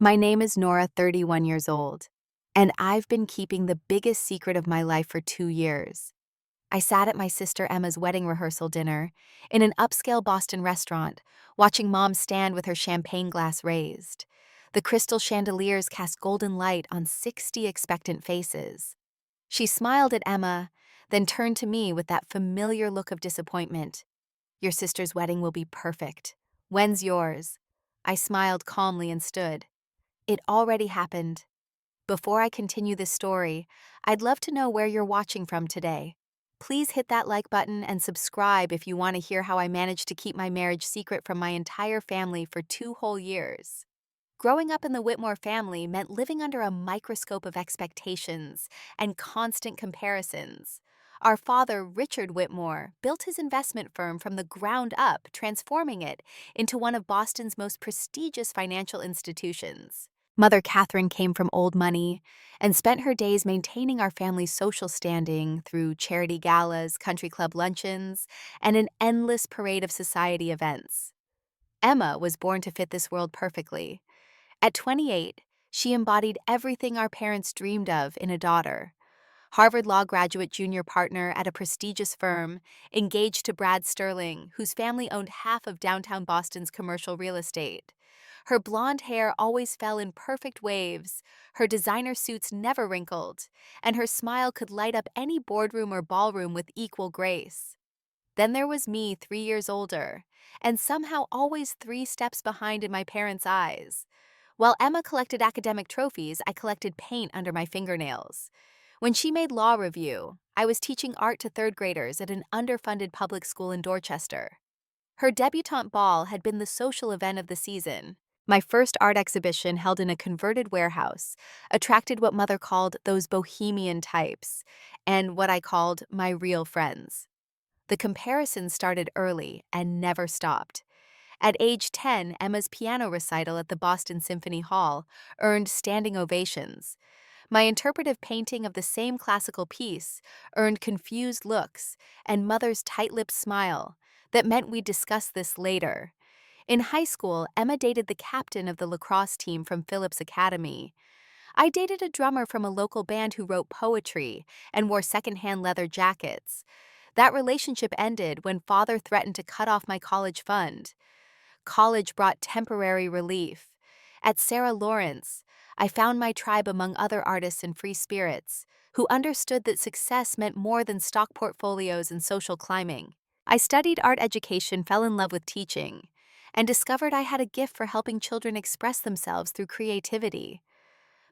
My name is Nora, 31 years old, and I've been keeping the biggest secret of my life for 2 years. I sat at my sister Emma's wedding rehearsal dinner in an upscale Boston restaurant, watching Mom stand with her champagne glass raised. The crystal chandeliers cast golden light on 60 expectant faces. She smiled at Emma, then turned to me with that familiar look of disappointment. "Your sister's wedding will be perfect. When's yours?" I smiled calmly and stood. It already happened. Before I continue this story, I'd love to know where you're watching from today. Please hit that like button and subscribe if you want to hear how I managed to keep my marriage secret from my entire family for 2 whole years. Growing up in the Whitmore family meant living under a microscope of expectations and constant comparisons. Our father, Richard Whitmore, built his investment firm from the ground up, transforming it into one of Boston's most prestigious financial institutions. Mother Catherine came from old money and spent her days maintaining our family's social standing through charity galas, country club luncheons, and an endless parade of society events. Emma was born to fit this world perfectly. At 28, she embodied everything our parents dreamed of in a daughter. Harvard Law graduate junior partner at a prestigious firm, engaged to Brad Sterling, whose family owned half of downtown Boston's commercial real estate. Her blonde hair always fell in perfect waves, her designer suits never wrinkled, and her smile could light up any boardroom or ballroom with equal grace. Then there was me, 3 years older, and somehow always 3 steps behind in my parents' eyes. While Emma collected academic trophies, I collected paint under my fingernails. When she made law review, I was teaching art to third graders at an underfunded public school in Dorchester. Her debutante ball had been the social event of the season. My first art exhibition, held in a converted warehouse, attracted what Mother called those bohemian types, and what I called my real friends. The comparison started early and never stopped. At age 10, Emma's piano recital at the Boston Symphony Hall earned standing ovations. My interpretive painting of the same classical piece earned confused looks and Mother's tight-lipped smile that meant we'd discuss this later. In high school, Emma dated the captain of the lacrosse team from Phillips Academy. I dated a drummer from a local band who wrote poetry and wore secondhand leather jackets. That relationship ended when Father threatened to cut off my college fund. College brought temporary relief. At Sarah Lawrence, I found my tribe among other artists and free spirits who understood that success meant more than stock portfolios and social climbing. I studied art education, fell in love with teaching, and discovered I had a gift for helping children express themselves through creativity.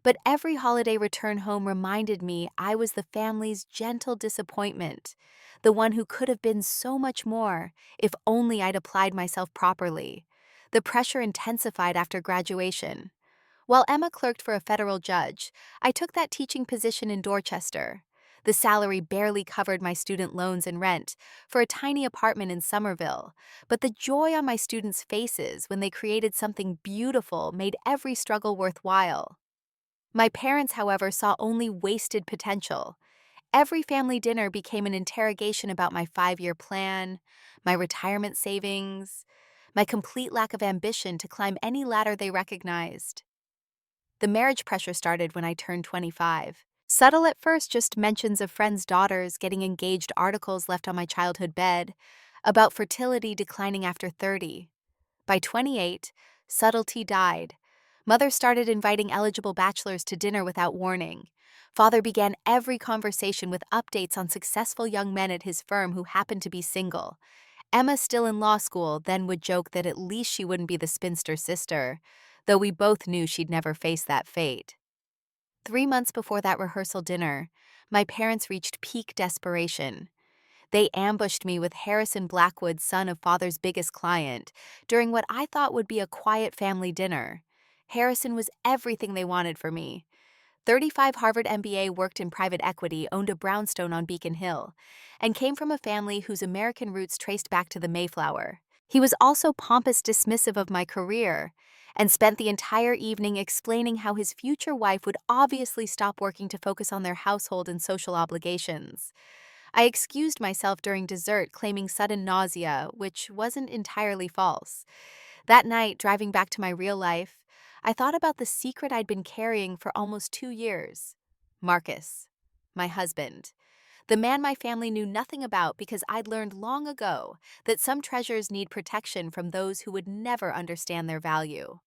But every holiday return home reminded me I was the family's gentle disappointment, the one who could have been so much more if only I'd applied myself properly. The pressure intensified after graduation. While Emma clerked for a federal judge, I took that teaching position in Dorchester. The salary barely covered my student loans and rent for a tiny apartment in Somerville, but the joy on my students' faces when they created something beautiful made every struggle worthwhile. My parents, however, saw only wasted potential. Every family dinner became an interrogation about my 5-year plan, my retirement savings, my complete lack of ambition to climb any ladder they recognized. The marriage pressure started when I turned 25. Subtle at first, just mentions of friends' daughters, getting engaged, articles left on my childhood bed, about fertility declining after 30. By 28, subtlety died. Mother started inviting eligible bachelors to dinner without warning. Father began every conversation with updates on successful young men at his firm who happened to be single. Emma, still in law school, then would joke that at least she wouldn't be the spinster sister, though we both knew she'd never face that fate. 3 months before that rehearsal dinner, my parents reached peak desperation. They ambushed me with Harrison Blackwood, son of Father's biggest client, during what I thought would be a quiet family dinner. Harrison was everything they wanted for me. 35 Harvard MBA, worked in private equity, owned a brownstone on Beacon Hill, and came from a family whose American roots traced back to the Mayflower. He was also pompous dismissive of my career, and spent the entire evening explaining how his future wife would obviously stop working to focus on their household and social obligations. I excused myself during dessert, claiming sudden nausea, which wasn't entirely false. That night, driving back to my real life, I thought about the secret I'd been carrying for almost 2 years. Marcus, my husband, the man my family knew nothing about because I'd learned long ago that some treasures need protection from those who would never understand their value.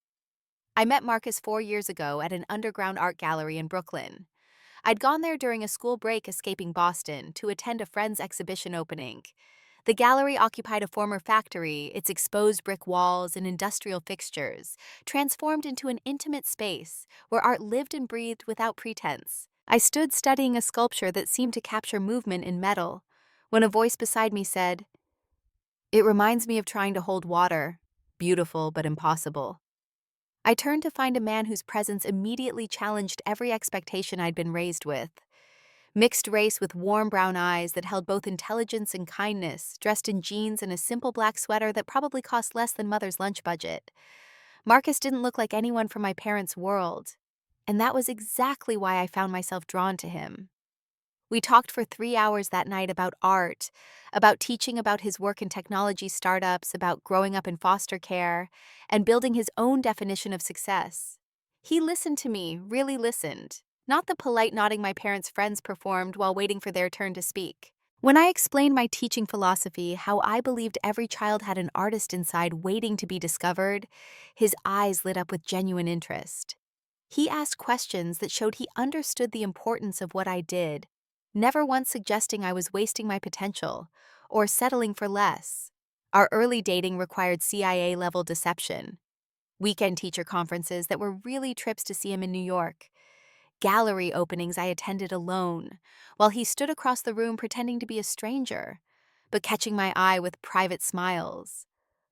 I met Marcus 4 years ago at an underground art gallery in Brooklyn. I'd gone there during a school break escaping Boston to attend a friend's exhibition opening. The gallery occupied a former factory, its exposed brick walls and industrial fixtures, transformed into an intimate space where art lived and breathed without pretense. I stood studying a sculpture that seemed to capture movement in metal, when a voice beside me said, "It reminds me of trying to hold water, beautiful but impossible." I turned to find a man whose presence immediately challenged every expectation I'd been raised with. Mixed race with warm brown eyes that held both intelligence and kindness, dressed in jeans and a simple black sweater that probably cost less than mother's lunch budget. Marcus didn't look like anyone from my parents' world, and that was exactly why I found myself drawn to him. We talked for 3 hours that night about art, about teaching about his work in technology startups, about growing up in foster care, and building his own definition of success. He listened to me, really listened, not the polite nodding my parents' friends performed while waiting for their turn to speak. When I explained my teaching philosophy, how I believed every child had an artist inside waiting to be discovered, his eyes lit up with genuine interest. He asked questions that showed he understood the importance of what I did, never once suggesting I was wasting my potential or settling for less. Our early dating required CIA-level deception, weekend teacher conferences that were really trips to see him in New York, gallery openings I attended alone, while he stood across the room pretending to be a stranger, but catching my eye with private smiles.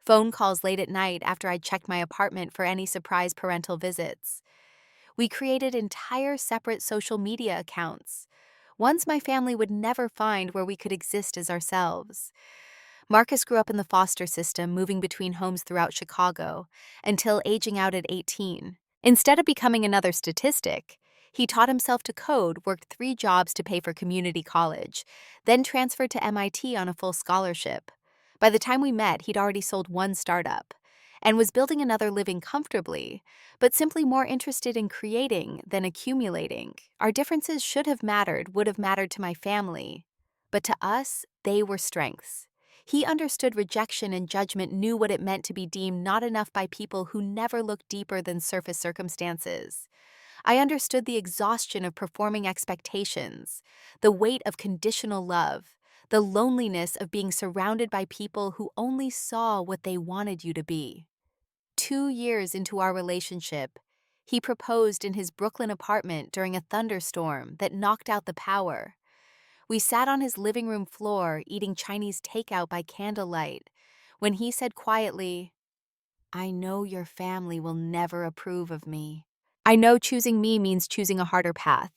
Phone calls late at night after I'd checked my apartment for any surprise parental visits. We created entire separate social media accounts, ones my family would never find where we could exist as ourselves. Marcus grew up in the foster system, moving between homes throughout Chicago, until aging out at 18. Instead of becoming another statistic, he taught himself to code, worked 3 jobs to pay for community college, then transferred to MIT on a full scholarship. By the time we met, he'd already sold 1 startup and was building another living comfortably, but simply more interested in creating than accumulating. Our differences would have mattered to my family, but to us, they were strengths. He understood rejection and judgment, knew what it meant to be deemed not enough by people who never looked deeper than surface circumstances. I understood the exhaustion of performing expectations, the weight of conditional love, the loneliness of being surrounded by people who only saw what they wanted you to be. 2 years into our relationship, he proposed in his Brooklyn apartment during a thunderstorm that knocked out the power. We sat on his living room floor eating Chinese takeout by candlelight when he said quietly, "I know your family will never approve of me. I know choosing me means choosing a harder path,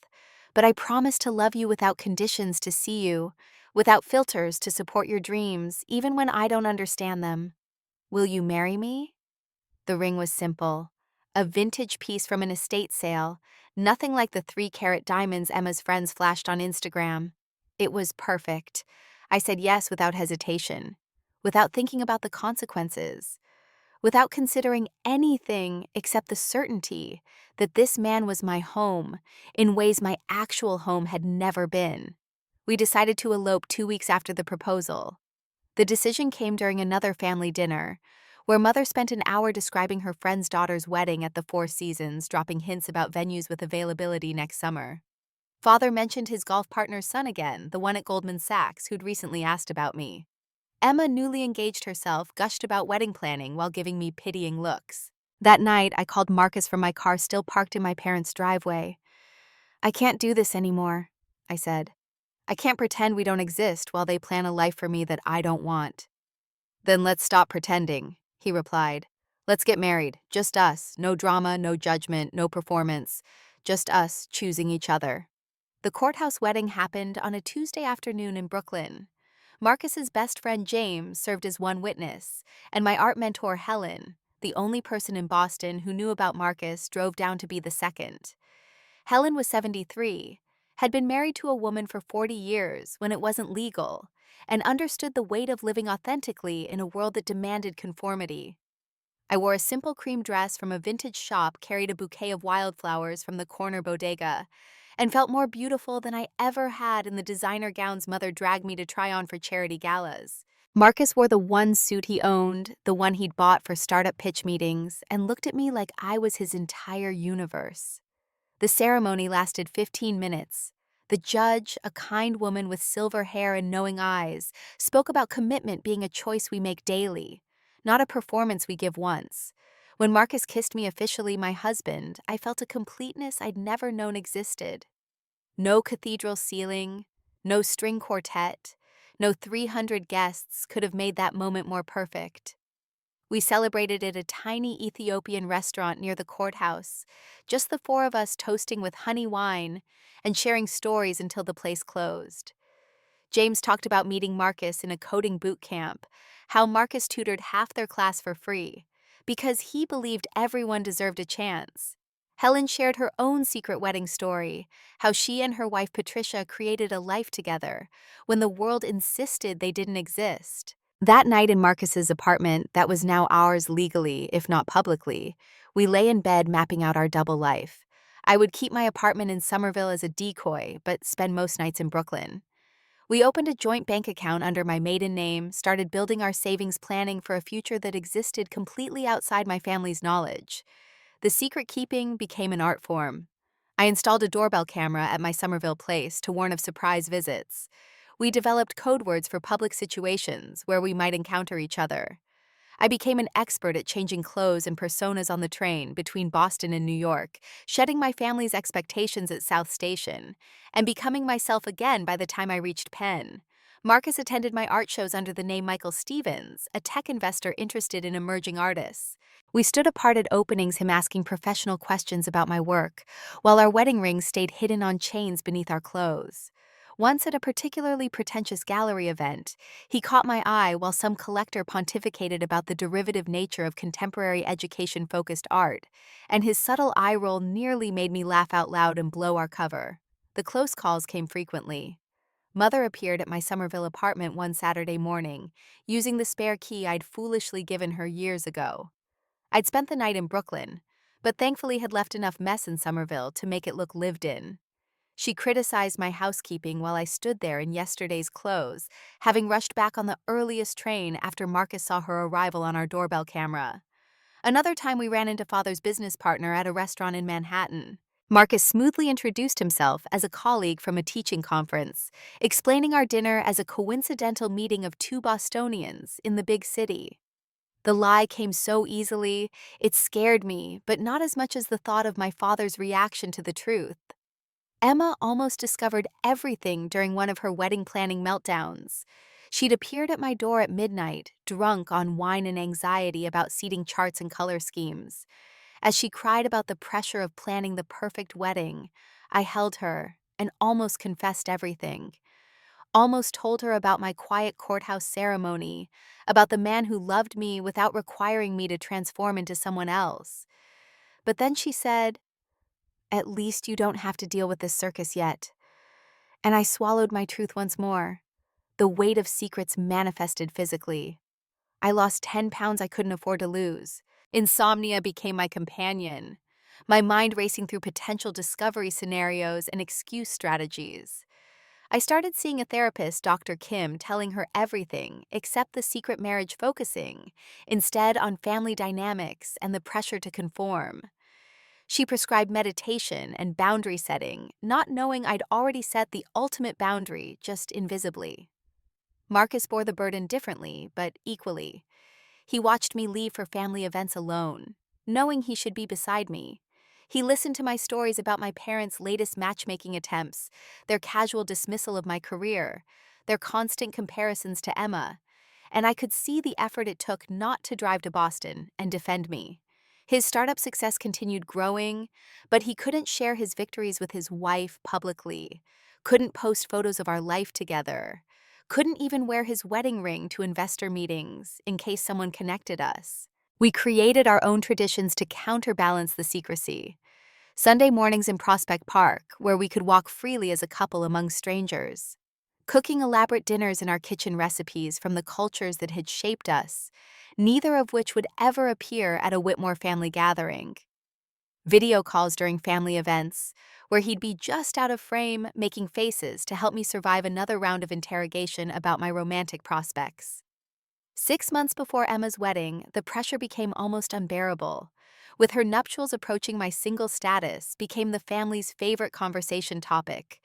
but I promise to love you without conditions to see you, without filters to support your dreams, even when I don't understand them. Will you marry me?" The ring was simple, a vintage piece from an estate sale, nothing like the 3-carat diamonds Emma's friends flashed on Instagram. It was perfect. I said yes without hesitation, without thinking about the consequences, without considering anything except the certainty that this man was my home in ways my actual home had never been. We decided to elope 2 weeks after the proposal. The decision came during another family dinner, where Mother spent an hour describing her friend's daughter's wedding at the Four Seasons, dropping hints about venues with availability next summer. Father mentioned his golf partner's son again, the one at Goldman Sachs, who'd recently asked about me. Emma, newly engaged herself, gushed about wedding planning while giving me pitying looks. That night, I called Marcus from my car still parked in my parents' driveway. "I can't do this anymore," I said. "I can't pretend we don't exist while they plan a life for me that I don't want." "Then let's stop pretending," he replied. "Let's get married. Just us. No drama, no judgment, no performance. Just us choosing each other." The courthouse wedding happened on a Tuesday afternoon in Brooklyn. Marcus's best friend James served as one witness, and my art mentor Helen, the only person in Boston who knew about Marcus, drove down to be the second. Helen was 73, had been married to a woman for 40 years when it wasn't legal, and understood the weight of living authentically in a world that demanded conformity. I wore a simple cream dress from a vintage shop, carried a bouquet of wildflowers from the corner bodega, and felt more beautiful than I ever had in the designer gowns Mother dragged me to try on for charity galas. Marcus wore the one suit he owned, the one he'd bought for startup pitch meetings, and looked at me like I was his entire universe. The ceremony lasted 15 minutes. The judge, a kind woman with silver hair and knowing eyes, spoke about commitment being a choice we make daily, not a performance we give once. When Marcus kissed me officially my husband, I felt a completeness I'd never known existed. No cathedral ceiling, no string quartet, no 300 guests could have made that moment more perfect. We celebrated at a tiny Ethiopian restaurant near the courthouse, just the four of us toasting with honey wine and sharing stories until the place closed. James talked about meeting Marcus in a coding boot camp, how Marcus tutored half their class for free, because he believed everyone deserved a chance. Helen shared her own secret wedding story, how she and her wife Patricia created a life together when the world insisted they didn't exist. That night in Marcus's apartment that was now ours legally, if not publicly, we lay in bed mapping out our double life. I would keep my apartment in Somerville as a decoy, but spend most nights in Brooklyn. We opened a joint bank account under my maiden name, started building our savings planning for a future that existed completely outside my family's knowledge. The secret keeping became an art form. I installed a doorbell camera at my Somerville place to warn of surprise visits. We developed code words for public situations where we might encounter each other. I became an expert at changing clothes and personas on the train between Boston and New York, shedding my family's expectations at South Station, and becoming myself again by the time I reached Penn. Marcus attended my art shows under the name Michael Stevens, a tech investor interested in emerging artists. We stood apart at openings, him asking professional questions about my work, while our wedding rings stayed hidden on chains beneath our clothes. Once at a particularly pretentious gallery event, he caught my eye while some collector pontificated about the derivative nature of contemporary education-focused art, and his subtle eye roll nearly made me laugh out loud and blow our cover. The close calls came frequently. Mother appeared at my Somerville apartment one Saturday morning, using the spare key I'd foolishly given her years ago. I'd spent the night in Brooklyn, but thankfully had left enough mess in Somerville to make it look lived in. She criticized my housekeeping while I stood there in yesterday's clothes, having rushed back on the earliest train after Marcus saw her arrival on our doorbell camera. Another time we ran into Father's business partner at a restaurant in Manhattan. Marcus smoothly introduced himself as a colleague from a teaching conference, explaining our dinner as a coincidental meeting of two Bostonians in the big city. The lie came so easily, it scared me, but not as much as the thought of my father's reaction to the truth. Emma almost discovered everything during one of her wedding planning meltdowns. She'd appeared at my door at midnight, drunk on wine and anxiety about seating charts and color schemes. As she cried about the pressure of planning the perfect wedding, I held her and almost confessed everything. Almost told her about my quiet courthouse ceremony, about the man who loved me without requiring me to transform into someone else. But then she said, "At least you don't have to deal with this circus yet." And I swallowed my truth once more. The weight of secrets manifested physically. I lost 10 pounds I couldn't afford to lose. Insomnia became my companion, my mind racing through potential discovery scenarios and excuse strategies. I started seeing a therapist, Dr. Kim, telling her everything except the secret marriage focusing, instead on family dynamics and the pressure to conform. She prescribed meditation and boundary setting, not knowing I'd already set the ultimate boundary, just invisibly. Marcus bore the burden differently, but equally. He watched me leave for family events alone, knowing he should be beside me. He listened to my stories about my parents' latest matchmaking attempts, their casual dismissal of my career, their constant comparisons to Emma, and I could see the effort it took not to drive to Boston and defend me. His startup success continued growing, but he couldn't share his victories with his wife publicly, couldn't post photos of our life together, couldn't even wear his wedding ring to investor meetings in case someone connected us. We created our own traditions to counterbalance the secrecy. Sunday mornings in Prospect Park, where we could walk freely as a couple among strangers. cooking elaborate dinners in our kitchen recipes from the cultures that had shaped us, neither of which would ever appear at a Whitmore family gathering. Video calls during family events, where he'd be just out of frame making faces to help me survive another round of interrogation about my romantic prospects. 6 months before Emma's wedding, the pressure became almost unbearable. With her nuptials approaching, my single status became the family's favorite conversation topic.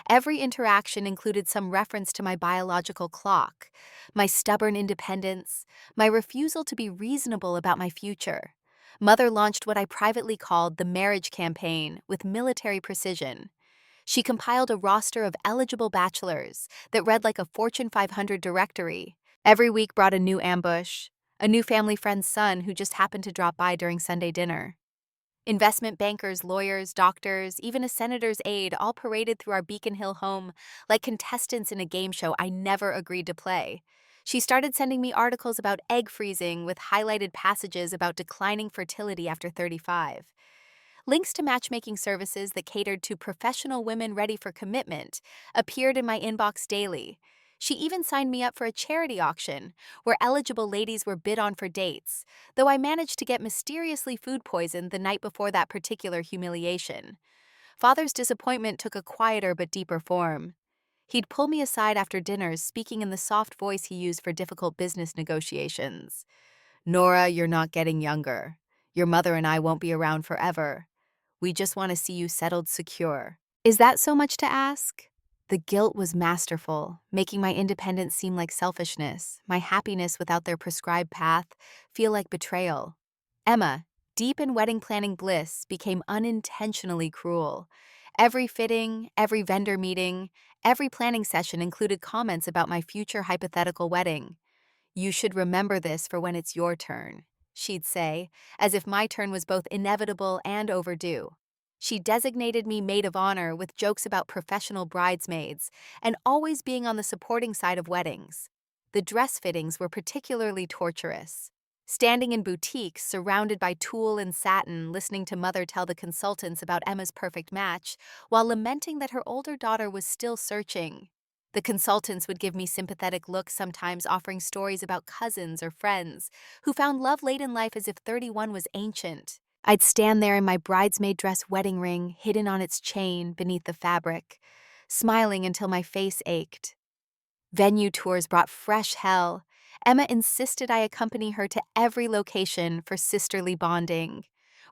Every interaction included some reference to my biological clock, my stubborn independence, my refusal to be reasonable about my future. Mother launched what I privately called the marriage campaign with military precision. She compiled a roster of eligible bachelors that read like a Fortune 500 directory. Every week brought a new ambush, a new family friend's son who just happened to drop by during Sunday dinner. Investment bankers, lawyers, doctors, even a senator's aide all paraded through our Beacon Hill home like contestants in a game show I never agreed to play. She started sending me articles about egg freezing with highlighted passages about declining fertility after 35. Links to matchmaking services that catered to professional women ready for commitment appeared in my inbox daily. She even signed me up for a charity auction where eligible ladies were bid on for dates, though I managed to get mysteriously food poisoned the night before that particular humiliation. Father's disappointment took a quieter but deeper form. He'd pull me aside after dinners, speaking in the soft voice he used for difficult business negotiations. "Nora, you're not getting younger. Your mother and I won't be around forever. We just want to see you settled secure." Is that so much to ask? The guilt was masterful, making my independence seem like selfishness, my happiness without their prescribed path feel like betrayal. Emma, deep in wedding planning bliss, became unintentionally cruel. Every fitting, every vendor meeting, every planning session included comments about my future hypothetical wedding. "You should remember this for when it's your turn," she'd say, as if my turn was both inevitable and overdue. She designated me maid of honor with jokes about professional bridesmaids and always being on the supporting side of weddings. The dress fittings were particularly torturous. Standing in boutiques, surrounded by tulle and satin, listening to Mother tell the consultants about Emma's perfect match, while lamenting that her older daughter was still searching. The consultants would give me sympathetic looks, sometimes offering stories about cousins or friends who found love late in life as if 31 was ancient. I'd stand there in my bridesmaid dress wedding ring hidden on its chain beneath the fabric, smiling until my face ached. Venue tours brought fresh hell. Emma insisted I accompany her to every location for sisterly bonding.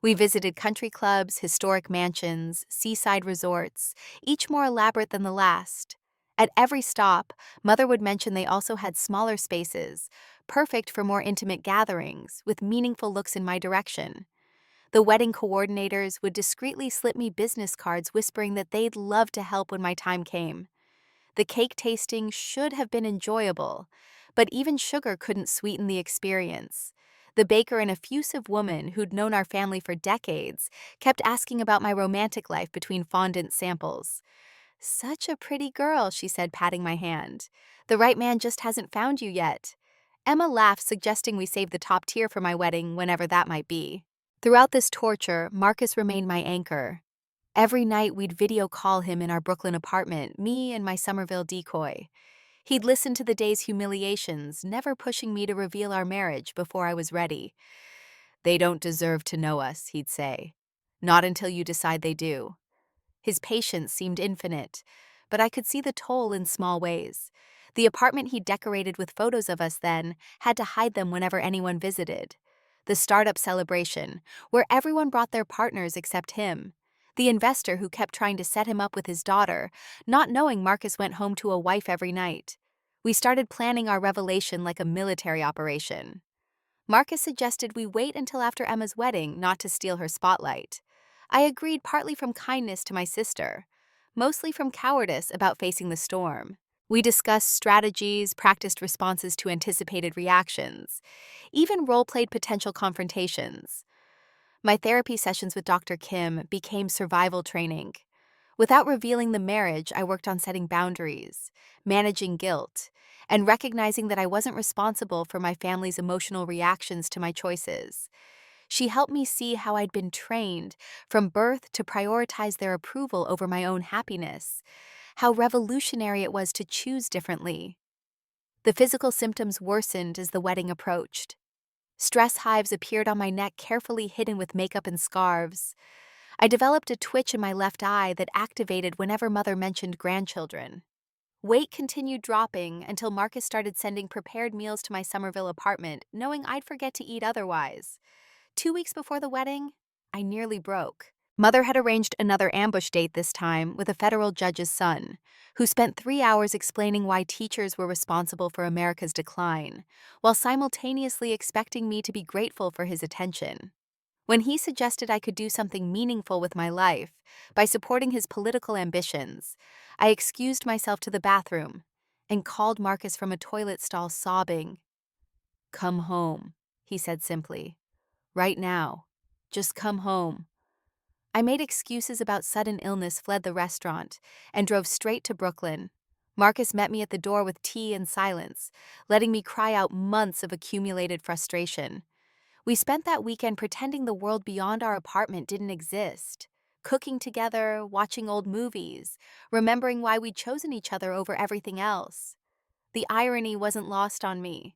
We visited country clubs, historic mansions, seaside resorts, each more elaborate than the last. At every stop, Mother would mention they also had smaller spaces, perfect for more intimate gatherings, with meaningful looks in my direction. The wedding coordinators would discreetly slip me business cards whispering that they'd love to help when my time came. The cake tasting should have been enjoyable, but even sugar couldn't sweeten the experience. The baker, an effusive woman who'd known our family for decades, kept asking about my romantic life between fondant samples. "Such a pretty girl," she said, patting my hand. "The right man just hasn't found you yet." Emma laughed, suggesting we save the top tier for my wedding, whenever that might be. Throughout this torture, Marcus remained my anchor. Every night we'd video call him in our Brooklyn apartment, me and my Somerville decoy. He'd listen to the day's humiliations, never pushing me to reveal our marriage before I was ready. "They don't deserve to know us," he'd say. "Not until you decide they do." His patience seemed infinite, but I could see the toll in small ways. The apartment he decorated with photos of us then had to hide them whenever anyone visited. The startup celebration, where everyone brought their partners except him. The investor who kept trying to set him up with his daughter, not knowing Marcus went home to a wife every night. We started planning our revelation like a military operation. Marcus suggested we wait until after Emma's wedding, not to steal her spotlight. I agreed, partly from kindness to my sister, mostly from cowardice about facing the storm. We discussed strategies, practiced responses to anticipated reactions, even role-played potential confrontations. My therapy sessions with Dr. Kim became survival training. Without revealing the marriage, I worked on setting boundaries, managing guilt, and recognizing that I wasn't responsible for my family's emotional reactions to my choices. She helped me see how I'd been trained from birth to prioritize their approval over my own happiness, how revolutionary it was to choose differently. The physical symptoms worsened as the wedding approached. Stress hives appeared on my neck, carefully hidden with makeup and scarves. I developed a twitch in my left eye that activated whenever Mother mentioned grandchildren. Weight continued dropping until Marcus started sending prepared meals to my Somerville apartment, knowing I'd forget to eat otherwise. 2 weeks before the wedding, I nearly broke. Mother had arranged another ambush date this time with a federal judge's son, who spent 3 hours explaining why teachers were responsible for America's decline, while simultaneously expecting me to be grateful for his attention. When he suggested I could do something meaningful with my life by supporting his political ambitions, I excused myself to the bathroom and called Marcus from a toilet stall sobbing. "Come home," he said simply. "Right now. Just come home." I made excuses about sudden illness, fled the restaurant, and drove straight to Brooklyn. Marcus met me at the door with tea and silence, letting me cry out months of accumulated frustration. We spent that weekend pretending the world beyond our apartment didn't exist, cooking together, watching old movies, remembering why we'd chosen each other over everything else. The irony wasn't lost on me.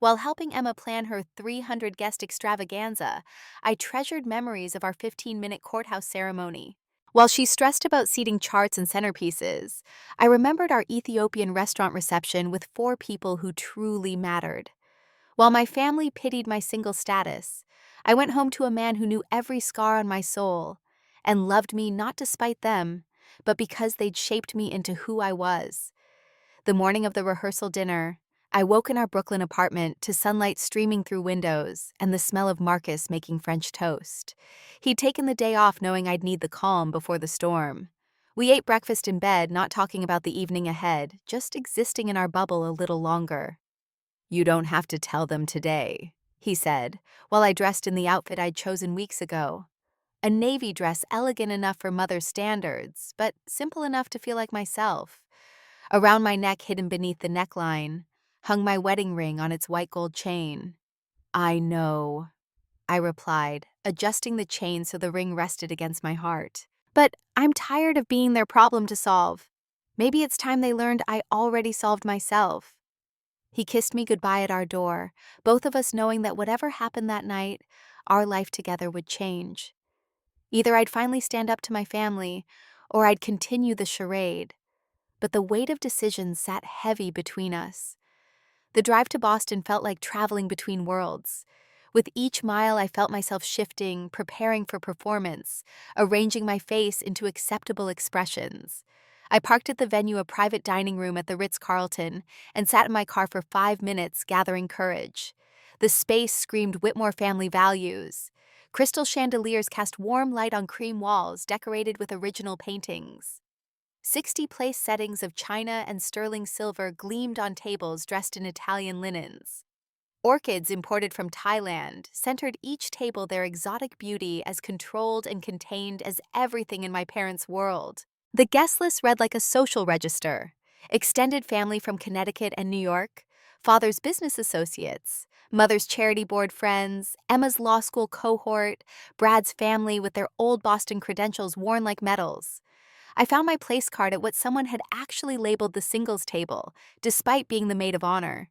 While helping Emma plan her 300-guest extravaganza, I treasured memories of our 15-minute courthouse ceremony. While she stressed about seating charts and centerpieces, I remembered our Ethiopian restaurant reception with 4 people who truly mattered. While my family pitied my single status, I went home to a man who knew every scar on my soul and loved me not despite them, but because they'd shaped me into who I was. The morning of the rehearsal dinner, I woke in our Brooklyn apartment to sunlight streaming through windows and the smell of Marcus making French toast. He'd taken the day off knowing I'd need the calm before the storm. We ate breakfast in bed, not talking about the evening ahead, just existing in our bubble a little longer. "You don't have to tell them today," he said, while I dressed in the outfit I'd chosen weeks ago. A navy dress elegant enough for Mother's standards, but simple enough to feel like myself. Around my neck, hidden beneath the neckline, hung my wedding ring on its white gold chain. "I know," I replied, adjusting the chain so the ring rested against my heart. "But I'm tired of being their problem to solve. Maybe it's time they learned I already solved myself." He kissed me goodbye at our door, both of us knowing that whatever happened that night, our life together would change. Either I'd finally stand up to my family, or I'd continue the charade. But the weight of decision sat heavy between us. The drive to Boston felt like traveling between worlds. With each mile, I felt myself shifting, preparing for performance, arranging my face into acceptable expressions. I parked at the venue, a private dining room at the Ritz-Carlton, and sat in my car for 5 minutes, gathering courage. The space screamed Whitmore family values. Crystal chandeliers cast warm light on cream walls, decorated with original paintings. 60 place settings of china and sterling silver gleamed on tables dressed in Italian linens. Orchids imported from Thailand centered each table, their exotic beauty as controlled and contained as everything in my parents' world. The guest list read like a social register. Extended family from Connecticut and New York, father's business associates, mother's charity board friends, Emma's law school cohort, Brad's family with their old Boston credentials worn like medals. I found my place card at what someone had actually labeled the singles table, despite being the maid of honor.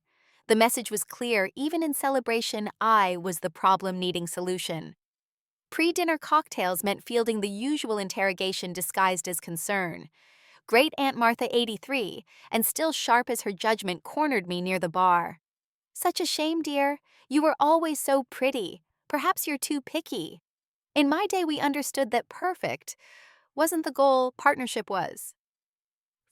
The message was clear: even in celebration, I was the problem needing solution. Pre-dinner cocktails meant fielding the usual interrogation disguised as concern. Great Aunt Martha, 83, and still sharp as her judgment, cornered me near the bar. "Such a shame, dear. You were always so pretty. Perhaps you're too picky." In my day, we understood that perfect wasn't the goal, partnership was.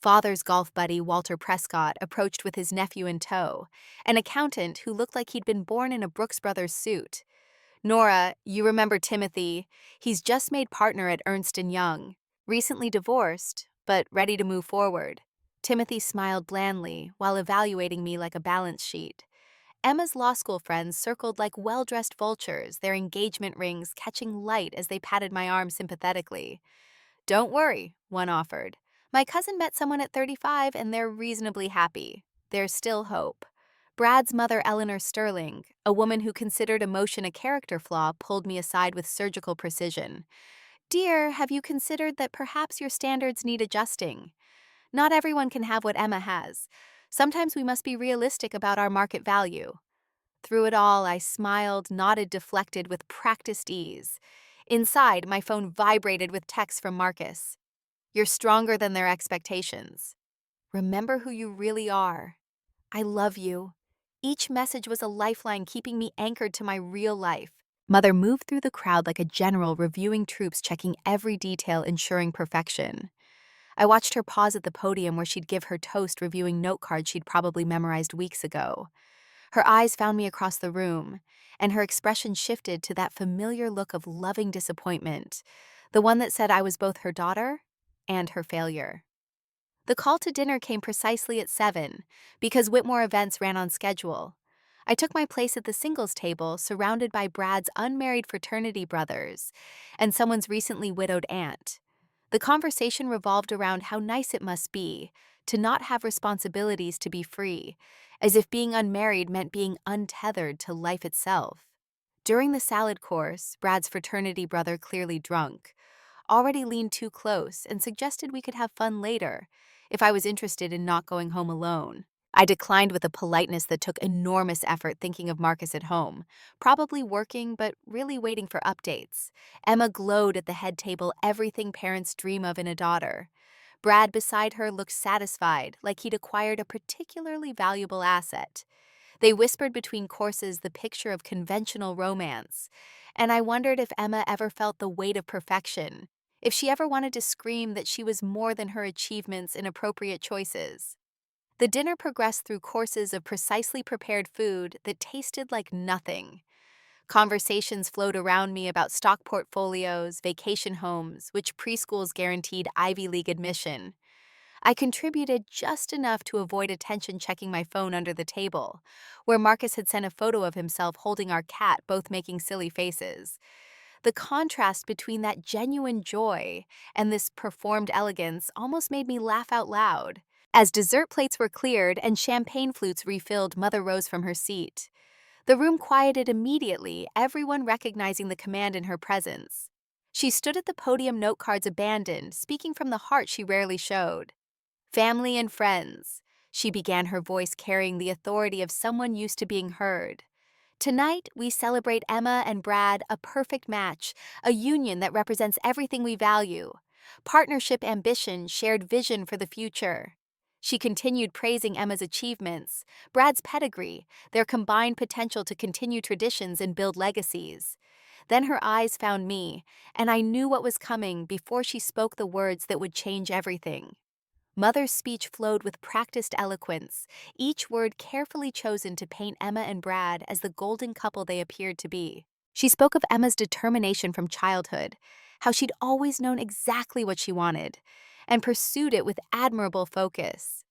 Father's golf buddy, Walter Prescott, approached with his nephew in tow, an accountant who looked like he'd been born in a Brooks Brothers suit. "Nora, you remember Timothy. He's just made partner at Ernst & Young. Recently divorced, but ready to move forward." Timothy smiled blandly while evaluating me like a balance sheet. Emma's law school friends circled like well-dressed vultures, their engagement rings catching light as they patted my arm sympathetically. "Don't worry," one offered. "My cousin met someone at 35 and they're reasonably happy. There's still hope." Brad's mother, Eleanor Sterling, a woman who considered emotion a character flaw, pulled me aside with surgical precision. "Dear, have you considered that perhaps your standards need adjusting? Not everyone can have what Emma has. Sometimes we must be realistic about our market value. Through it all, I smiled, nodded, deflected with practiced ease. Inside, my phone vibrated with texts from Marcus. You're stronger than their expectations. Remember who you really are. I love you. Each message was a lifeline keeping me anchored to my real life. Mother moved through the crowd like a general reviewing troops, checking every detail, ensuring perfection. I watched her pause at the podium where she'd give her toast, reviewing note cards she'd probably memorized weeks ago. Her eyes found me across the room, and her expression shifted to that familiar look of loving disappointment, the one that said I was both her daughter and her failure. The call to dinner came precisely at 7, because Whitmore events ran on schedule. I took my place at the singles table, surrounded by Brad's unmarried fraternity brothers and someone's recently widowed aunt. The conversation revolved around how nice it must be to not have responsibilities, to be free, as if being unmarried meant being untethered to life itself. During the salad course, Brad's fraternity brother, clearly drunk, already leaned too close and suggested we could have fun later if I was interested in not going home alone. I declined with a politeness that took enormous effort, thinking of Marcus at home, probably working but really waiting for updates. Emma glowed at the head table, everything parents dream of in a daughter. Brad beside her looked satisfied, like he'd acquired a particularly valuable asset. They whispered between courses, the picture of conventional romance, and I wondered if Emma ever felt the weight of perfection, if she ever wanted to scream that she was more than her achievements and appropriate choices. The dinner progressed through courses of precisely prepared food that tasted like nothing. Conversations flowed around me about stock portfolios, vacation homes, which preschools guaranteed Ivy League admission. I contributed just enough to avoid attention, checking my phone under the table, where Marcus had sent a photo of himself holding our cat, both making silly faces. The contrast between that genuine joy and this performed elegance almost made me laugh out loud. As dessert plates were cleared and champagne flutes refilled, Mother rose from her seat. The room quieted immediately, everyone recognizing the command in her presence. She stood at the podium, note cards abandoned, speaking from the heart she rarely showed. Family and friends, she began, her voice carrying the authority of someone used to being heard. Tonight, we celebrate Emma and Brad, a perfect match, a union that represents everything we value: partnership, ambition, shared vision for the future. She continued, praising Emma's achievements, Brad's pedigree, their combined potential to continue traditions and build legacies. Then her eyes found me, and I knew what was coming before she spoke the words that would change everything. Mother's speech flowed with practiced eloquence, each word carefully chosen to paint Emma and Brad as the golden couple they appeared to be. She spoke of Emma's determination from childhood, how she'd always known exactly what she wanted, and pursued it with admirable focus.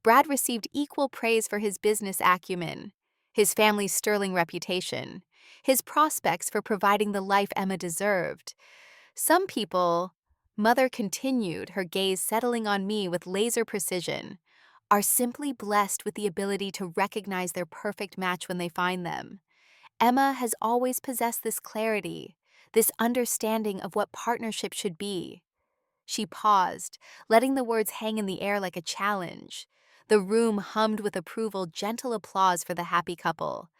Brad received equal praise for his business acumen, his family's sterling reputation, his prospects for providing the life Emma deserved. Some people, Mother continued, her gaze settling on me with laser precision, are simply blessed with the ability to recognize their perfect match when they find them. Emma has always possessed this clarity, this understanding of what partnership should be. She paused, letting the words hang in the air like a challenge. The room hummed with approval, gentle applause for the happy couple.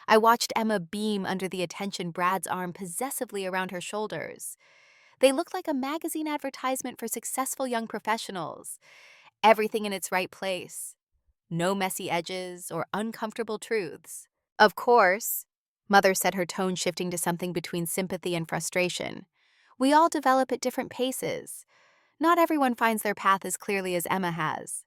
I watched Emma beam under the attention, Brad's arm possessively around her shoulders. They looked like a magazine advertisement for successful young professionals. Everything in its right place. No messy edges or uncomfortable truths. Of course, Mother said, her tone shifting to something between sympathy and frustration. We all develop at different paces. Not everyone finds their path as clearly as Emma has.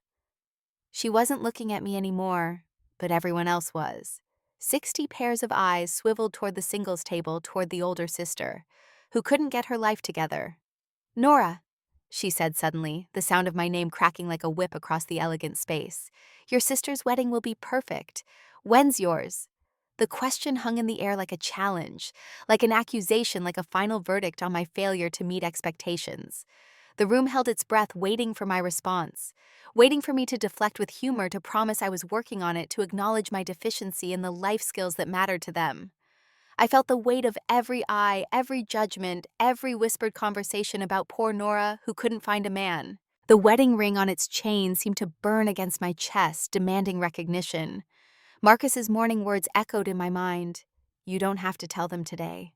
She wasn't looking at me anymore, but everyone else was. 60 pairs of eyes swiveled toward the singles table, toward the older sister, who couldn't get her life together. Nora, she said suddenly, the sound of my name cracking like a whip across the elegant space. Your sister's wedding will be perfect. When's yours? The question hung in the air like a challenge, like an accusation, like a final verdict on my failure to meet expectations. The room held its breath, waiting for my response, waiting for me to deflect with humor, to promise I was working on it, to acknowledge my deficiency in the life skills that mattered to them. I felt the weight of every eye, every judgment, every whispered conversation about poor Nora who couldn't find a man. The wedding ring on its chain seemed to burn against my chest, demanding recognition. Marcus's morning words echoed in my mind. "You don't have to tell them today."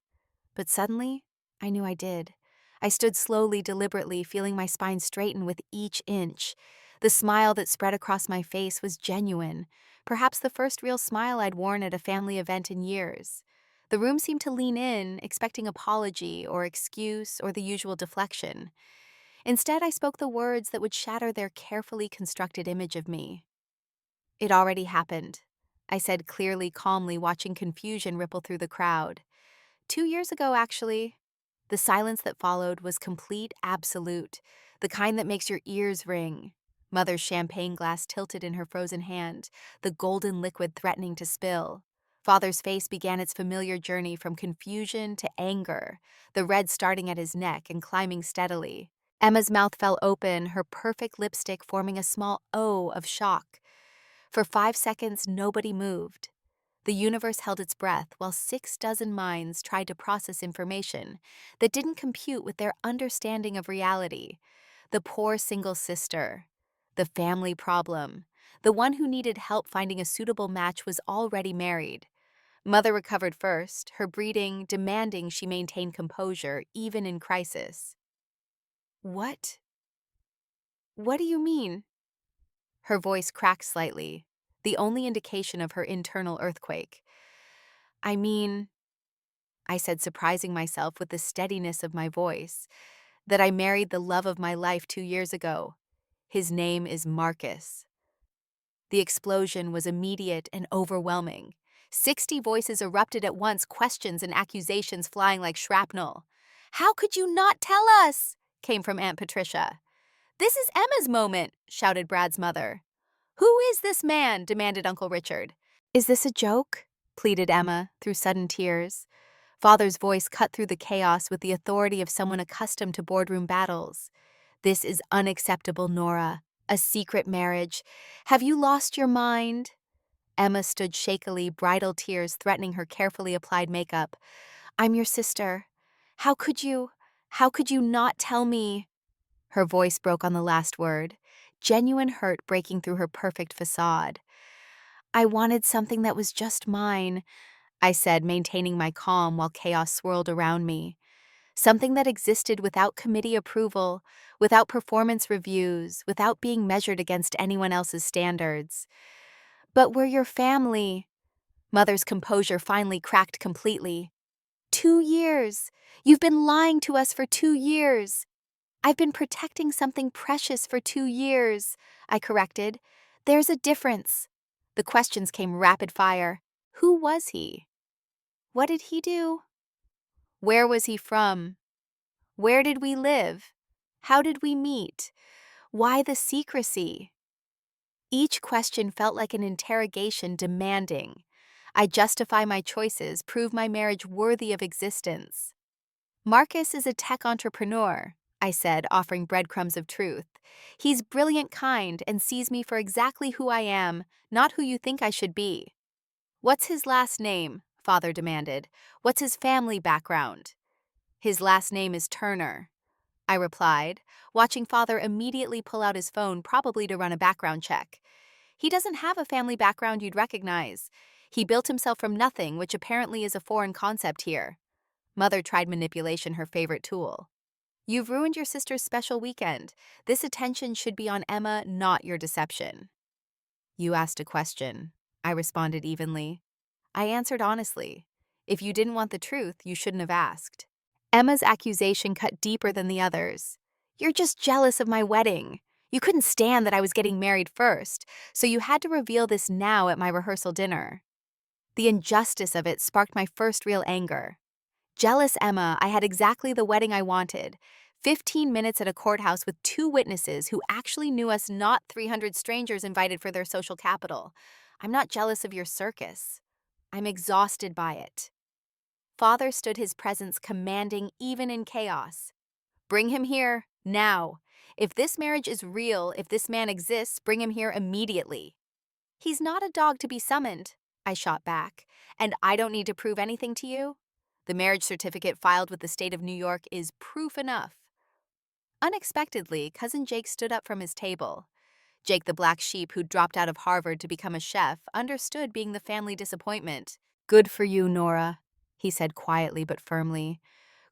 But suddenly, I knew I did. I stood slowly, deliberately, feeling my spine straighten with each inch. The smile that spread across my face was genuine, perhaps the first real smile I'd worn at a family event in years. The room seemed to lean in, expecting apology or excuse or the usual deflection. Instead, I spoke the words that would shatter their carefully constructed image of me. "It already happened," I said clearly, calmly, watching confusion ripple through the crowd. "2 years ago, actually." The silence that followed was complete, absolute, the kind that makes your ears ring. Mother's champagne glass tilted in her frozen hand, the golden liquid threatening to spill. Father's face began its familiar journey from confusion to anger, the red starting at his neck and climbing steadily. Emma's mouth fell open, her perfect lipstick forming a small O of shock. For 5 seconds, nobody moved. The universe held its breath while 6 dozen minds tried to process information that didn't compute with their understanding of reality. The poor single sister, the family problem, the one who needed help finding a suitable match was already married. Mother recovered first, her breeding demanding she maintain composure even in crisis. "What? What do you mean?" Her voice cracked slightly, the only indication of her internal earthquake. "I mean," I said, surprising myself with the steadiness of my voice, "that I married the love of my life 2 years ago. His name is Marcus." The explosion was immediate and overwhelming. 60 voices erupted at once, questions and accusations flying like shrapnel. "How could you not tell us?" came from Aunt Patricia. "This is Emma's moment," shouted Brad's mother. "Who is this man?" demanded Uncle Richard. "Is this a joke?" pleaded Emma, through sudden tears. Father's voice cut through the chaos with the authority of someone accustomed to boardroom battles. "This is unacceptable, Nora. A secret marriage. Have you lost your mind?" Emma stood shakily, bridal tears threatening her carefully applied makeup. "I'm your sister. How could you? How could you not tell me?" Her voice broke on the last word, genuine hurt breaking through her perfect facade. "I wanted something that was just mine," I said, maintaining my calm while chaos swirled around me. "Something that existed without committee approval, without performance reviews, without being measured against anyone else's standards." "But we're your family." Mother's composure finally cracked completely. 2 years. You've been lying to us for 2 years. "I've been protecting something precious for 2 years," I corrected. "There's a difference." The questions came rapid fire. Who was he? What did he do? Where was he from? Where did we live? How did we meet? Why the secrecy? Each question felt like an interrogation demanding I justify my choices, prove my marriage worthy of existence. "Marcus is a tech entrepreneur," I said, offering breadcrumbs of truth. "He's brilliant, kind, and sees me for exactly who I am, not who you think I should be." "What's his last name?" Father demanded. "What's his family background?" "His last name is Turner," I replied, watching Father immediately pull out his phone, probably to run a background check. "He doesn't have a family background you'd recognize. He built himself from nothing, which apparently is a foreign concept here." Mother tried manipulation, her favorite tool. "You've ruined your sister's special weekend. This attention should be on Emma, not your deception." "You asked a question," I responded evenly. I answered honestly. If you didn't want the truth, you shouldn't have asked. Emma's accusation cut deeper than the others. "You're just jealous of my wedding. You couldn't stand that I was getting married first, so you had to reveal this now at my rehearsal dinner." The injustice of it sparked my first real anger. Jealous Emma, I had exactly the wedding I wanted. 15 minutes at a courthouse with 2 witnesses who actually knew us, not 300 strangers invited for their social capital. I'm not jealous of your circus. I'm exhausted by it. Father stood his presence commanding even in chaos. "Bring him here, now. If this marriage is real, if this man exists, bring him here immediately." "He's not a dog to be summoned," I shot back. "And I don't need to prove anything to you? The marriage certificate filed with the state of New York is proof enough." Unexpectedly, Cousin Jake stood up from his table. Jake, the black sheep who'd dropped out of Harvard to become a chef, understood being the family disappointment. "Good for you, Nora," he said quietly but firmly.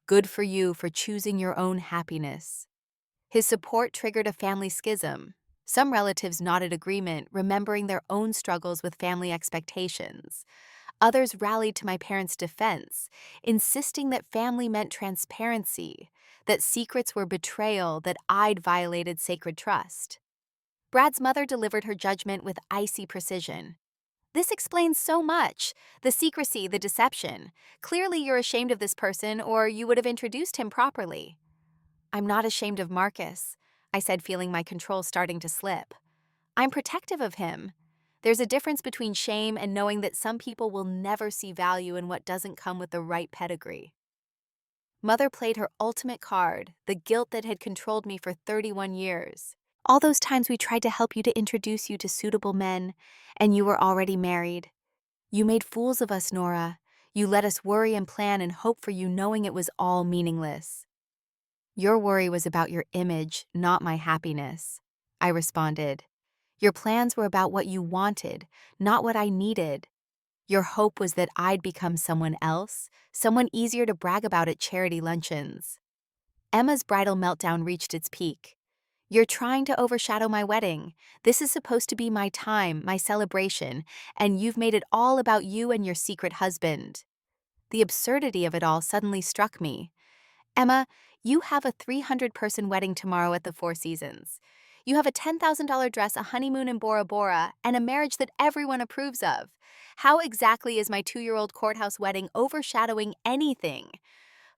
"Good for you for choosing your own happiness." His support triggered a family schism. Some relatives nodded agreement, remembering their own struggles with family expectations. Others rallied to my parents' defense, insisting that family meant transparency, that secrets were betrayal, that I'd violated sacred trust. Brad's mother delivered her judgment with icy precision. "This explains so much. The secrecy, the deception. Clearly you're ashamed of this person, or you would have introduced him properly." "I'm not ashamed of Marcus," I said, feeling my control starting to slip. "I'm protective of him. There's a difference between shame and knowing that some people will never see value in what doesn't come with the right pedigree." Mother played her ultimate card, the guilt that had controlled me for 31 years. "All those times we tried to help you to introduce you to suitable men, and you were already married. You made fools of us, Nora. You let us worry and plan and hope for you knowing it was all meaningless." "Your worry was about your image, not my happiness," I responded. "Your plans were about what you wanted, not what I needed. Your hope was that I'd become someone else, someone easier to brag about at charity luncheons." Emma's bridal meltdown reached its peak. "You're trying to overshadow my wedding. This is supposed to be my time, my celebration, and you've made it all about you and your secret husband." The absurdity of it all suddenly struck me. "Emma, you have a 300-person wedding tomorrow at the Four Seasons. You have a $10,000 dress, a honeymoon in Bora Bora, and a marriage that everyone approves of. How exactly is my 2-year-old courthouse wedding overshadowing anything?"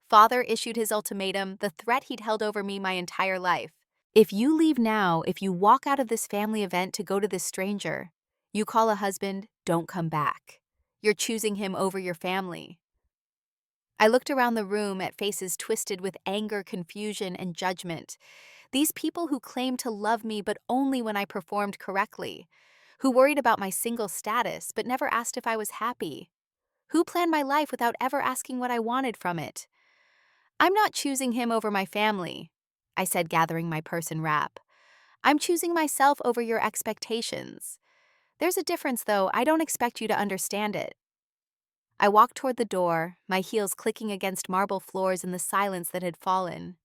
Father issued his ultimatum, the threat he'd held over me my entire life. "If you leave now, if you walk out of this family event to go to this stranger, you call a husband, don't come back. You're choosing him over your family." I looked around the room at faces twisted with anger, confusion, and judgment. These people who claimed to love me but only when I performed correctly. Who worried about my single status but never asked if I was happy. Who planned my life without ever asking what I wanted from it. "I'm not choosing him over my family," I said, gathering my purse and wrap. "I'm choosing myself over your expectations. There's a difference, though. I don't expect you to understand it." I walked toward the door, my heels clicking against marble floors in the silence that had fallen.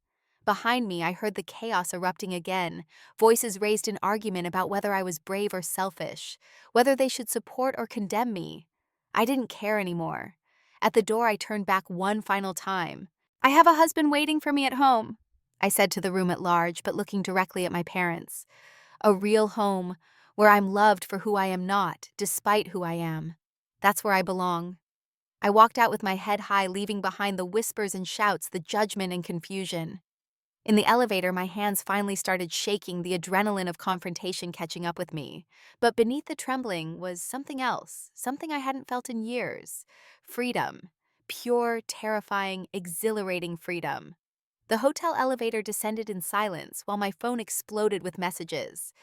Behind me, I heard the chaos erupting again, voices raised in argument about whether I was brave or selfish, whether they should support or condemn me. I didn't care anymore. At the door, I turned back one final time. "I have a husband waiting for me at home," I said to the room at large, but looking directly at my parents. "A real home, where I'm loved for who I am not, despite who I am. That's where I belong." I walked out with my head high, leaving behind the whispers and shouts, the judgment and confusion. In the elevator, my hands finally started shaking, the adrenaline of confrontation catching up with me. But beneath the trembling was something else, something I hadn't felt in years. Freedom. Pure, terrifying, exhilarating freedom. The hotel elevator descended in silence while my phone exploded with messages.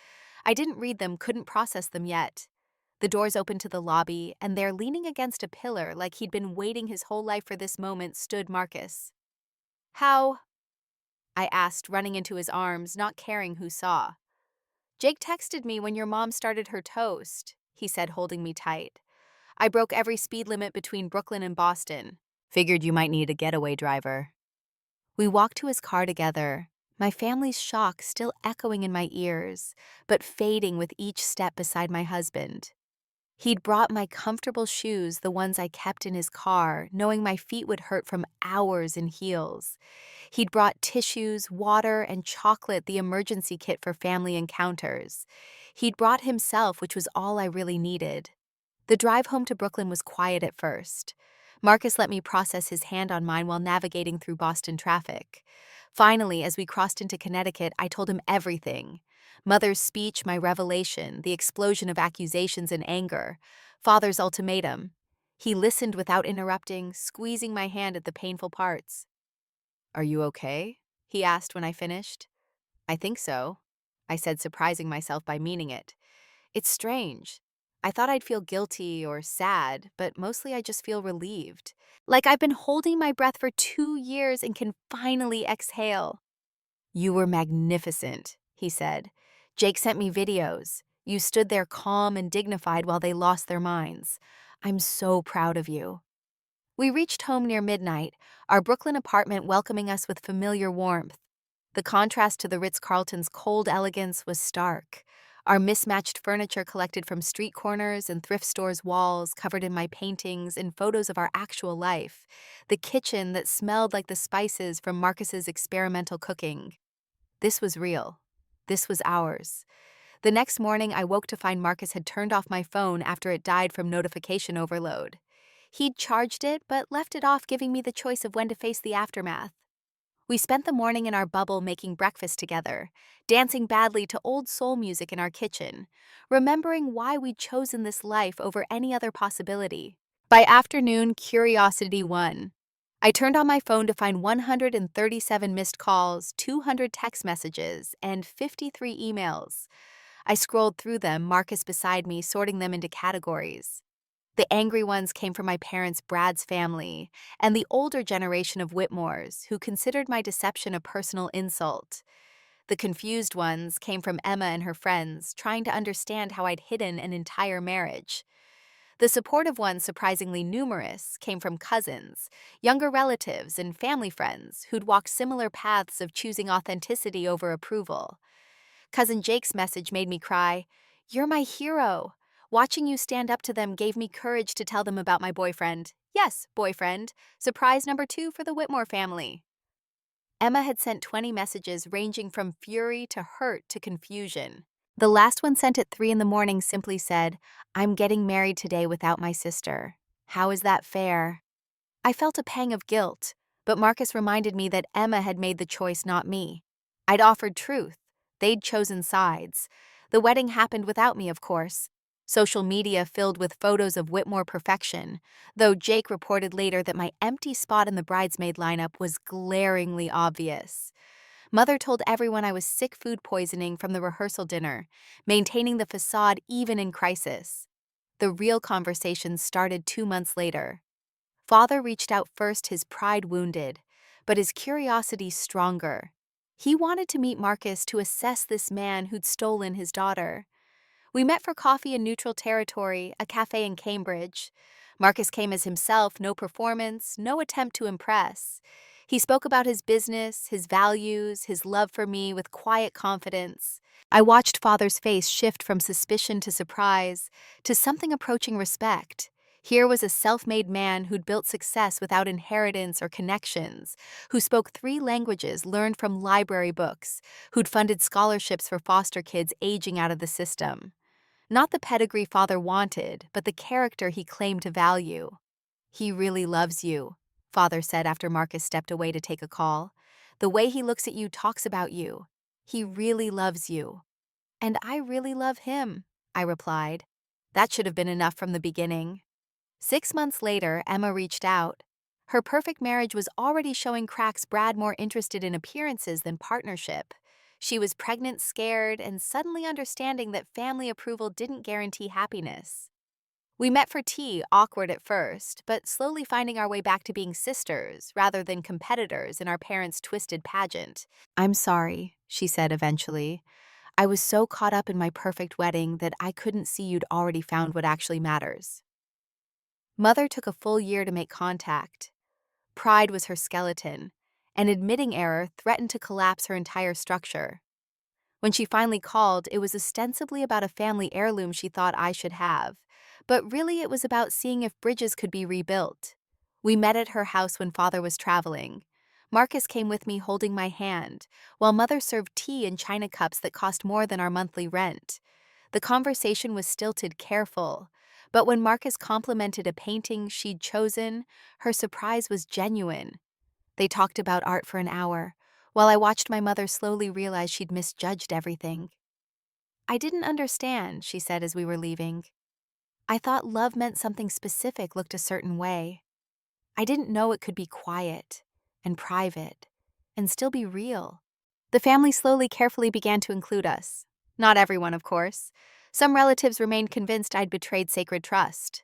I didn't read them, couldn't process them yet. The doors opened to the lobby, and there, leaning against a pillar like he'd been waiting his whole life for this moment, stood Marcus. "How?" I asked, running into his arms, not caring who saw. "Jake texted me when your mom started her toast," he said, holding me tight. "I broke every speed limit between Brooklyn and Boston. Figured you might need a getaway driver." We walked to his car together, my family's shock still echoing in my ears, but fading with each step beside my husband. He'd brought my comfortable shoes, the ones I kept in his car, knowing my feet would hurt from hours in heels. He'd brought tissues, water, and chocolate, the emergency kit for family encounters. He'd brought himself, which was all I really needed. The drive home to Brooklyn was quiet at first. Marcus let me process his hand on mine while navigating through Boston traffic. Finally, as we crossed into Connecticut, I told him everything. Mother's speech, my revelation, the explosion of accusations and anger, Father's ultimatum. He listened without interrupting, squeezing my hand at the painful parts. "Are you okay?" he asked when I finished. "I think so," I said, surprising myself by meaning it. "It's strange. I thought I'd feel guilty or sad, but mostly I just feel relieved. Like I've been holding my breath for 2 years and can finally exhale." You were magnificent, he said. Jake sent me videos. You stood there calm and dignified while they lost their minds. I'm so proud of you. We reached home near midnight, our Brooklyn apartment welcoming us with familiar warmth. The contrast to the Ritz-Carlton's cold elegance was stark. Our mismatched furniture collected from street corners and thrift stores' walls covered in my paintings and photos of our actual life. The kitchen that smelled like the spices from Marcus's experimental cooking. This was real. This was ours. The next morning, I woke to find Marcus had turned off my phone after it died from notification overload. He'd charged it, but left it off, giving me the choice of when to face the aftermath. We spent the morning in our bubble making breakfast together, dancing badly to old soul music in our kitchen, remembering why we'd chosen this life over any other possibility. By afternoon, curiosity won. I turned on my phone to find 137 missed calls, 200 text messages, and 53 emails. I scrolled through them, Marcus beside me, sorting them into categories. The angry ones came from my parents' Brad's family and the older generation of Whitmores, who considered my deception a personal insult. The confused ones came from Emma and her friends, trying to understand how I'd hidden an entire marriage. The supportive ones, surprisingly numerous, came from cousins, younger relatives, and family friends who'd walked similar paths of choosing authenticity over approval. Cousin Jake's message made me cry, "You're my hero." Watching you stand up to them gave me courage to tell them about my boyfriend. Yes, boyfriend. Surprise number 2 for the Whitmore family. Emma had sent 20 messages ranging from fury to hurt to confusion. The last one, sent at 3 in the morning, simply said, "I'm getting married today without my sister. How is that fair?" I felt a pang of guilt, but Marcus reminded me that Emma had made the choice, not me. I'd offered truth. They'd chosen sides. The wedding happened without me, of course. Social media filled with photos of Whitmore perfection, though Jake reported later that my empty spot in the bridesmaid lineup was glaringly obvious. Mother told everyone I was sick food poisoning from the rehearsal dinner, maintaining the facade even in crisis. The real conversation started 2 months later. Father reached out first, his pride wounded, but his curiosity stronger. He wanted to meet Marcus to assess this man who'd stolen his daughter. We met for coffee in neutral territory, a cafe in Cambridge. Marcus came as himself, no performance, no attempt to impress. He spoke about his business, his values, his love for me with quiet confidence. I watched Father's face shift from suspicion to surprise, to something approaching respect. Here was a self-made man who'd built success without inheritance or connections, who spoke 3 languages learned from library books, who'd funded scholarships for foster kids aging out of the system. Not the pedigree Father wanted, but the character he claimed to value. "He really loves you," Father said after Marcus stepped away to take a call. "The way he looks at you talks about you. He really loves you." "And I really love him," I replied. That should have been enough from the beginning. 6 months later, Emma reached out. Her perfect marriage was already showing cracks, Brad more interested in appearances than partnership. She was pregnant, scared, and suddenly understanding that family approval didn't guarantee happiness. We met for tea, awkward at first, but slowly finding our way back to being sisters rather than competitors in our parents' twisted pageant. "I'm sorry," she said eventually. "I was so caught up in my perfect wedding that I couldn't see you'd already found what actually matters." Mother took a full year to make contact. Pride was her skeleton, and admitting error threatened to collapse her entire structure. When she finally called, it was ostensibly about a family heirloom she thought I should have, but really it was about seeing if bridges could be rebuilt. We met at her house when Father was traveling. Marcus came with me holding my hand, while Mother served tea in china cups that cost more than our monthly rent. The conversation was stilted, careful, but when Marcus complimented a painting she'd chosen, her surprise was genuine. They talked about art for an hour, while I watched my mother slowly realize she'd misjudged everything. "I didn't understand," she said as we were leaving. "I thought love meant something specific, looked a certain way. I didn't know it could be quiet and private and still be real." The family slowly, carefully began to include us. Not everyone, of course. Some relatives remained convinced I'd betrayed sacred trust.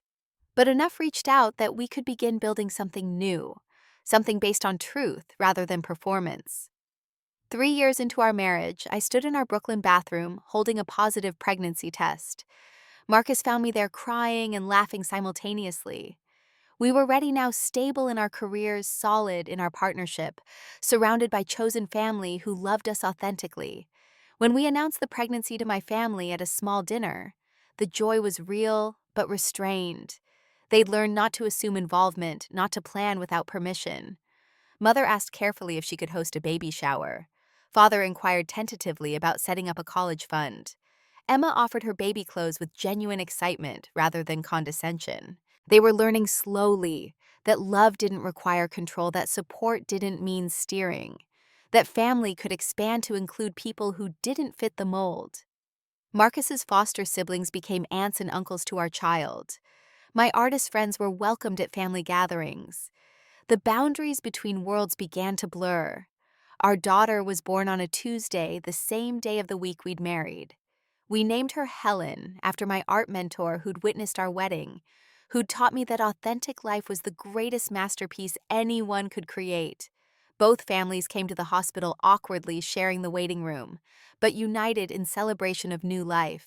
But enough reached out that we could begin building something new, something based on truth rather than performance. 3 years into our marriage, I stood in our Brooklyn bathroom holding a positive pregnancy test. Marcus found me there crying and laughing simultaneously. We were ready now, stable in our careers, solid in our partnership, surrounded by chosen family who loved us authentically. When we announced the pregnancy to my family at a small dinner, the joy was real but restrained. They'd learned not to assume involvement, not to plan without permission. Mother asked carefully if she could host a baby shower. Father inquired tentatively about setting up a college fund. Emma offered her baby clothes with genuine excitement rather than condescension. They were learning slowly that love didn't require control, that support didn't mean steering, that family could expand to include people who didn't fit the mold. Marcus's foster siblings became aunts and uncles to our child. My artist friends were welcomed at family gatherings. The boundaries between worlds began to blur. Our daughter was born on a Tuesday, the same day of the week we'd married. We named her Helen, after my art mentor who'd witnessed our wedding, who'd taught me that authentic life was the greatest masterpiece anyone could create. Both families came to the hospital awkwardly sharing the waiting room, but united in celebration of new life.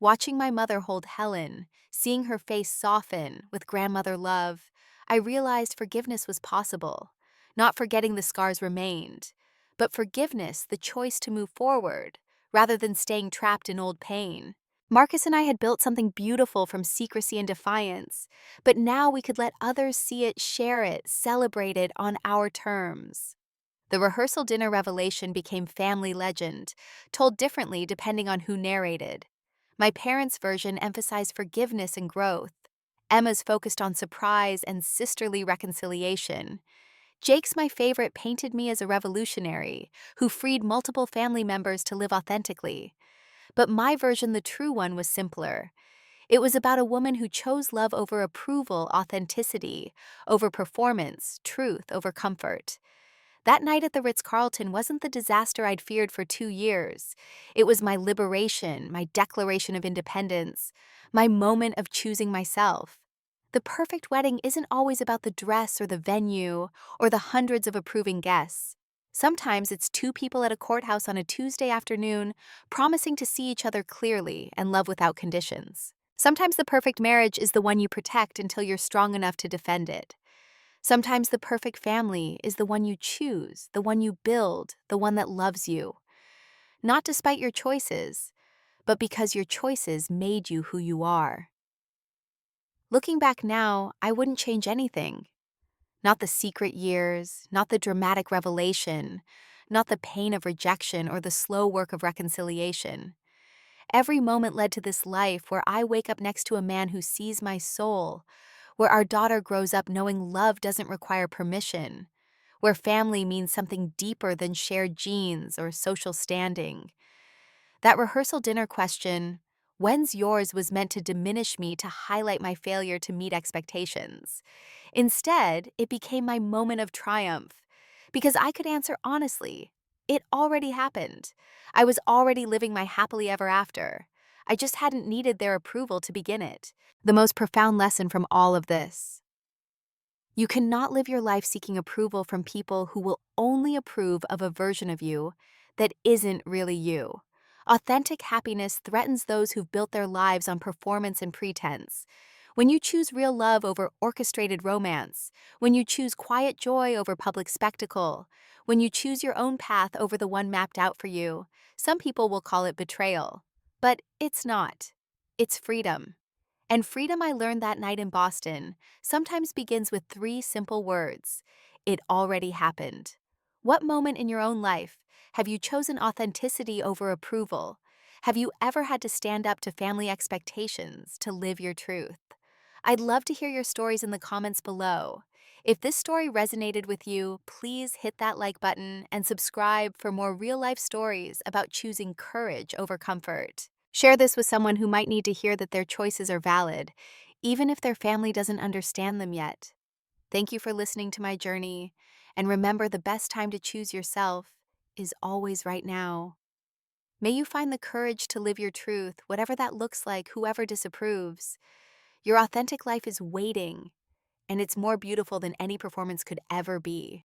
Watching my mother hold Helen, seeing her face soften with grandmother love, I realized forgiveness was possible. Not forgetting the scars remained, but forgiveness, the choice to move forward, rather than staying trapped in old pain. Marcus and I had built something beautiful from secrecy and defiance, but now we could let others see it, share it, celebrate it on our terms. The rehearsal dinner revelation became family legend, told differently depending on who narrated. My parents' version emphasized forgiveness and growth. Emma's focused on surprise and sisterly reconciliation. Jake's, my favorite, painted me as a revolutionary who freed multiple family members to live authentically. But my version, the true one, was simpler. It was about a woman who chose love over approval, authenticity over performance, truth over comfort. That night at the Ritz-Carlton wasn't the disaster I'd feared for 2 years. It was my liberation, my declaration of independence, my moment of choosing myself. The perfect wedding isn't always about the dress or the venue or the hundreds of approving guests. Sometimes it's two people at a courthouse on a Tuesday afternoon promising to see each other clearly and love without conditions. Sometimes the perfect marriage is the one you protect until you're strong enough to defend it. Sometimes the perfect family is the one you choose, the one you build, the one that loves you. Not despite your choices, but because your choices made you who you are. Looking back now, I wouldn't change anything. Not the secret years, not the dramatic revelation, not the pain of rejection or the slow work of reconciliation. Every moment led to this life where I wake up next to a man who sees my soul, where our daughter grows up knowing love doesn't require permission, where family means something deeper than shared genes or social standing. That rehearsal dinner question, "When's yours?" was meant to diminish me, to highlight my failure to meet expectations. Instead, it became my moment of triumph, because I could answer honestly. It already happened. I was already living my happily ever after. I just hadn't needed their approval to begin it. The most profound lesson from all of this: you cannot live your life seeking approval from people who will only approve of a version of you that isn't really you. Authentic happiness threatens those who've built their lives on performance and pretense. When you choose real love over orchestrated romance, when you choose quiet joy over public spectacle, when you choose your own path over the one mapped out for you, some people will call it betrayal. But it's not. It's freedom. And freedom, I learned that night in Boston, sometimes begins with 3 simple words: it already happened. What moment in your own life have you chosen authenticity over approval? Have you ever had to stand up to family expectations to live your truth? I'd love to hear your stories in the comments below. If this story resonated with you, please hit that like button and subscribe for more real-life stories about choosing courage over comfort. Share this with someone who might need to hear that their choices are valid, even if their family doesn't understand them yet. Thank you for listening to my journey, and remember, the best time to choose yourself is always right now. May you find the courage to live your truth, whatever that looks like, whoever disapproves. Your authentic life is waiting, and it's more beautiful than any performance could ever be.